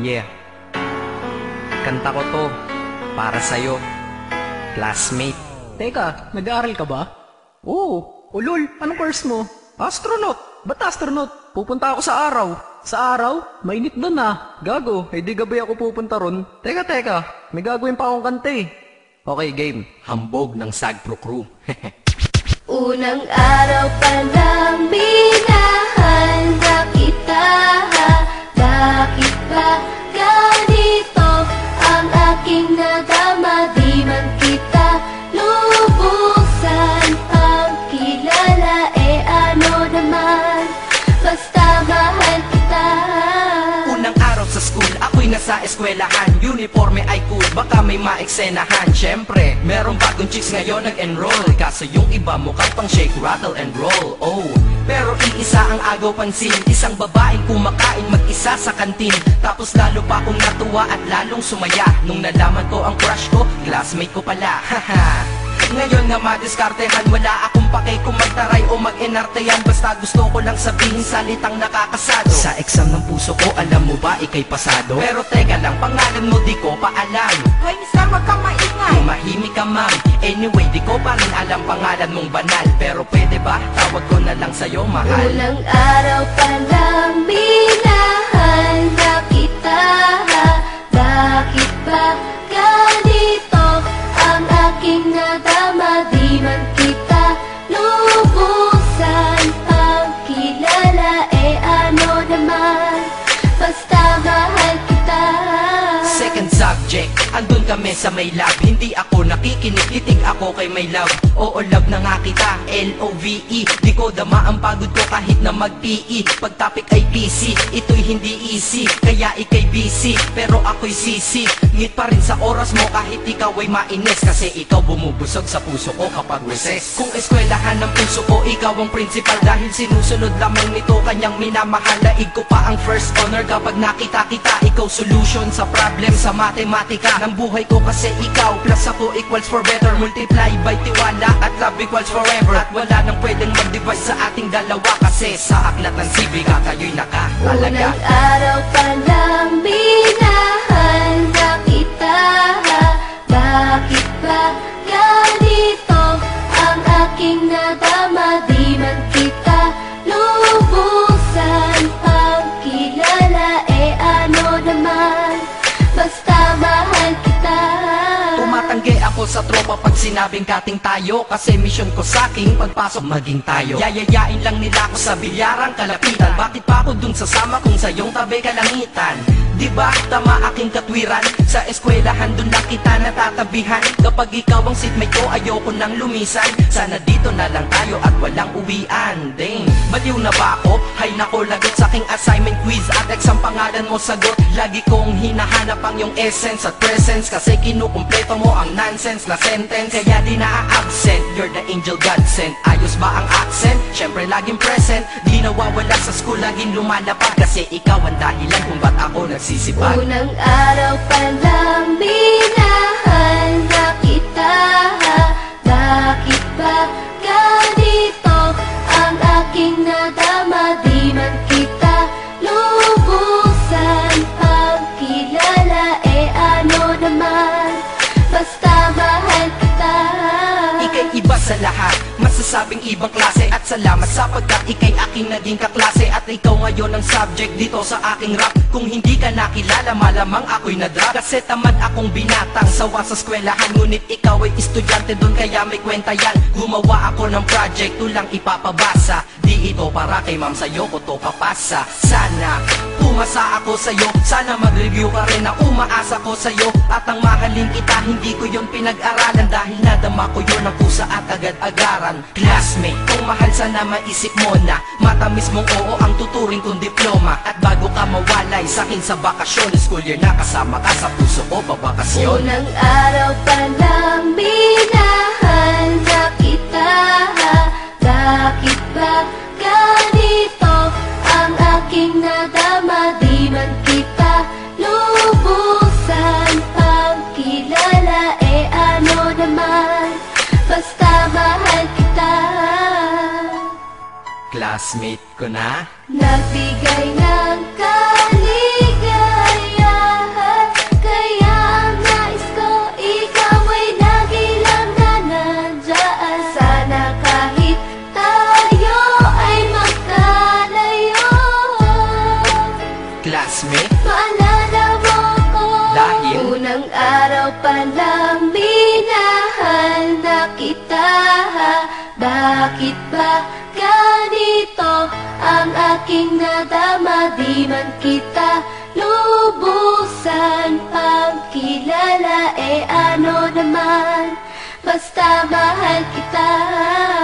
Yeah, kanta ko to para sa'yo, classmate. Teka, nag-aaral ka ba? Oo. Ulol, anong course mo? Astronaut. Ba't astronaut? Pupunta ako sa araw. Sa araw? Mainit doon ah. Gago, di gabi ako pupunta ron. Teka, may gagawin pa akong kanta eh. Okay, game. Hambog ng Sagpro Crew. Unang araw pa lang minahal na kita. Bakit ba ganito ang aking nadama? Di man kita lubusan ang kilala. Ano naman, basta mahal kita. Unang araw sa school, ako'y nasa eskwelahan. Uniforme ay cool, baka may maeksenahan. Siyempre, merong bagong chicks ngayon nag-enroll. Kaso yung iba mukhang pang shake, rattle and roll. Oh, pero iisa ang agaw pansin. Isang babaeng kumakain mag-isa sa kantin. Tapos lalo pa akong natuwa at lalong sumaya nung nalaman ko ang crush ko, classmate ko pala. Haha. Ngayon nga madiskartehan, wala akong pake kung magtaray o mag-enartehan. Basta gusto ko lang sabihin salitang nakakasado. Sa exam ng puso ko, alam mo ba ikay pasado? Pero teka lang, pangalan mo di ko pa alam. Hoy mister, wag kang maingay. Tumahimik ka ma'am. Anyway, di ko pa rin alam pangalan mong banal. Pero pwede ba, tawag ko na lang sa'yo mahal. Unang araw pa lang minahal na kita. Bakit ba ganito ang aking nadama? Di man kita lubusan ang kilala. Ano naman, basta mahal kita. Second subject, andun kami sa may lab. Hindi ako nakikinig, titig ako kay may love. Oo, love na nga kita, L-O-V-E. Di ko dama ang pagod ko kahit na mag-PE. Pag topic ay PC, ito'y hindi easy. Kaya ikay busy, pero ako'y sisi. Ngit pa rin sa oras mo kahit ikaw ay mainis. Kasi ikaw bumubusog sa puso ko kapag recess. Kung eskwelahan ng puso ko, ikaw ang principal. Dahil sinusunod lamang nito kanyang minamahal. Laig ko pa ang first honor kapag nakita kita. Ikaw solution sa problem sa matematika ng buhay ko. Kasi ikaw plus ako equals for better. Multiply by tiwala at love equals forever. At wala nang pwedeng mag-divide sa ating dalawa. Kasi sa aklat ng sibiga kayo'y nakatalaga. Unang araw pa lang minahal na kita. Bakit ba ganito ang aking nadama? Di man kita lubusan ang kilala. Ano naman, basta mahal kita. Tumatanggi ako sa tropa pag sinabing kating tayo. Kasi mission ko sa'king pagpasok maging tayo. Yayayain lang nila ako sa bilyarang kalapitan. Bakit pa ako dun sasama kung sa iyong tabi kalangitan? Diba tama aking katwiran? Sa eskwelahan dun lang kita natatabihan. Kapag ikaw ang seatmate ko, ayoko nang lumisan. Sana dito na lang tayo at walang uwian. Dang, baliw na ba ako? Hay nako, lagot sa aking assignment quiz at exam pangalan mo sagot. Lagi kong hinahanap ang yung essence at presence. Kasi kinukumpleto mo ang nonsense na sentence. Kaya di na-absent, you're the angel God sent. Ayos ba ang accent? Syempre laging present. Di nawawala sa school, laging lumalapad. Kasi ikaw ang dahilan kung ba't ako nagsisipag. Unang araw pa lang minahal na kita. Bakit ba ganito ang aking nadama? Di man kita lubusan ang kilala. Ano naman, basta mahal kita. Ika'y iba sa lahat, masasabing ibang klase. At salamat sapagkat ika'y aking naging kaklase. At ikaw ngayon ang subject dito sa aking rap. Kung hindi ka nakilala, malamang ako'y na-drop. Kasi tamad akong binatang sawa sa eskwelahan. Ngunit ikaw ay estudyante dun, kaya may kwenta yan. Gumawa ako ng project, tulang ipapabasa. Di ito para kay ma'am, sa'yo ko to papasa. Sana pumasa ako sa'yo, sana mag-review ka rin na umaasa ko sa'yo. At ang mahalin kita, hindi ko yon pinag-aralan. Dahil nadama ko yun ang pusa at agad-agaran. Classmate, kung mahal sana maisip mo na matamis mong oo ang tuturing kong diploma. At bago ka mawalay sa'kin sa bakasyon, school year na kasama ka sa puso ko babakasyon. Unang araw pa lang minahal na kita. Bakit ba ganito ang aking nadama? Di man kita lubusan ang kilala. Ano naman, basta mahal kita. Classmate ko na Nagbigay ng kaligaya. aking nadama, di man kita lubusan pagkilala, ano naman, basta mahal kita.